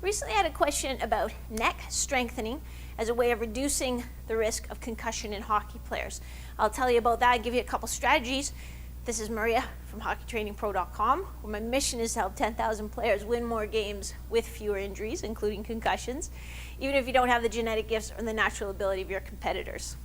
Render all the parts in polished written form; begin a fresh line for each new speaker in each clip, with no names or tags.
Recently I had a question about neck strengthening as a way of reducing the risk of concussion in hockey players. I'll tell you about that and give you a couple strategies. This is Maria from hockeytrainingpro.com, where my mission is to help 10,000 players win more games with fewer injuries, including concussions, even if you don't have the genetic gifts or the natural ability of your competitors.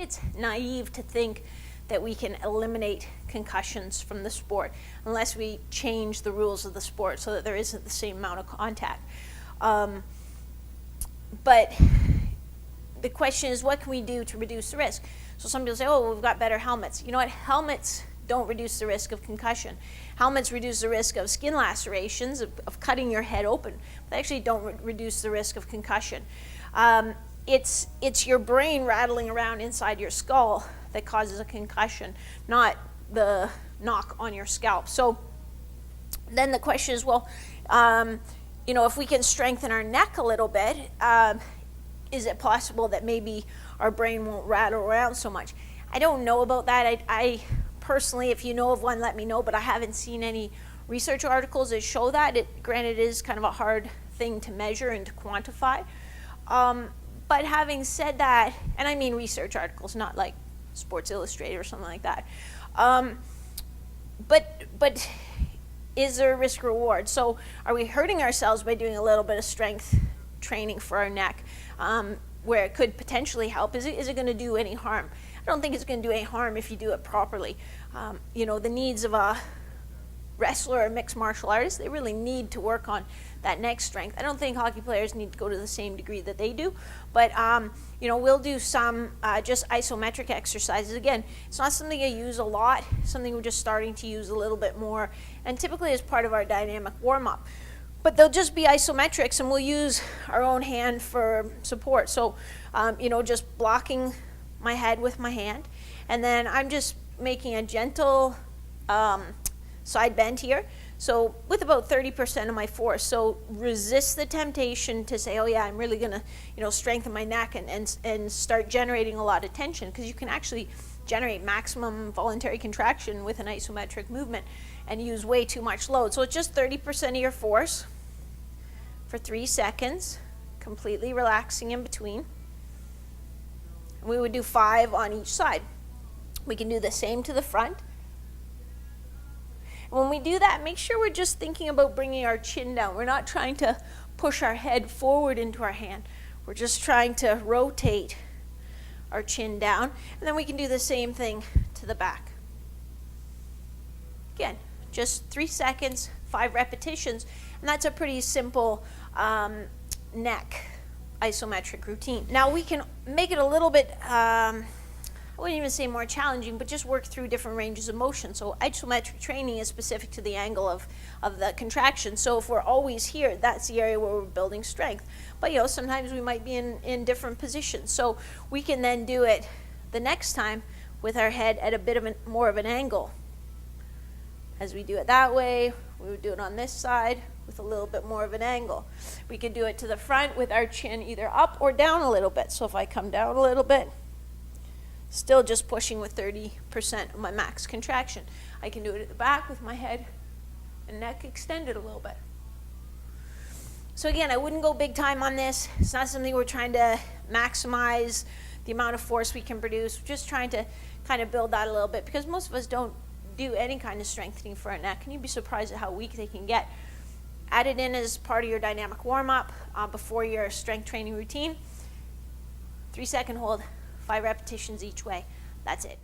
It's naive to think that we can eliminate concussions from the sport unless we change the rules of the sport so that there isn't the same amount of contact. But the question is, what can we do to reduce the risk? So some people say, oh, well, we've got better helmets. You know what? Helmets don't reduce the risk of concussion. Helmets reduce the risk of skin lacerations, of cutting your head open. But they actually don't reduce the risk of concussion. It's your brain rattling around inside your skull that causes a concussion, not the knock on your scalp. So then the question is, well, if we can strengthen our neck a little bit, is it possible that maybe our brain won't rattle around so much? I don't know about that. I personally, if you know of one, let me know, but I haven't seen any research articles that show that. Granted, it is kind of a hard thing to measure and to quantify. But having said that, and I mean research articles, not like Sports Illustrated or something like that. But is there a risk reward? So are we hurting ourselves by doing a little bit of strength training for our neck, where it could potentially help? Is it going to do any harm? I don't think it's going to do any harm if you do it properly. The needs of a wrestler or mixed martial artist, they really need to work on that neck strength. I don't think hockey players need to go to the same degree that they do, but we'll do some just isometric exercises. Again, it's not something I use a lot, something we're just starting to use a little bit more, and typically as part of our dynamic warm-up. But they'll just be isometrics, and we'll use our own hand for support. So, just blocking my head with my hand, and then I'm just making a gentle side bend here, so with about 30% of my force. So resist the temptation to say, oh yeah, I'm really gonna strengthen my neck and start generating a lot of tension, because you can actually generate maximum voluntary contraction with an isometric movement and use way too much load. So it's just 30% of your force for 3 seconds, completely relaxing in between. And we would do 5 on each side. We can do the same to the front. When we do that, make sure we're just thinking about bringing our chin down. We're not trying to push our head forward into our hand. We're just trying to rotate our chin down. And then we can do the same thing to the back. Again, just 3 seconds, 5 repetitions, and that's a pretty simple neck isometric routine. Now we can make it a little bit I wouldn't even say more challenging, but just work through different ranges of motion. So isometric training is specific to the angle of the contraction. So if we're always here, that's the area where we're building strength. But sometimes we might be in different positions. So we can then do it the next time with our head at a bit of more of an angle. As we do it that way, we would do it on this side with a little bit more of an angle. We could do it to the front with our chin either up or down a little bit. So if I come down a little bit, still just pushing with 30% of my max contraction. I can do it at the back with my head and neck extended a little bit. So again, I wouldn't go big time on this. It's not something we're trying to maximize the amount of force we can produce. We're just trying to kind of build that a little bit, because most of us don't do any kind of strengthening for our neck, and you'd be surprised at how weak they can get. Add it in as part of your dynamic warm-up before your strength training routine. 3-second hold. 5 repetitions each way. That's it.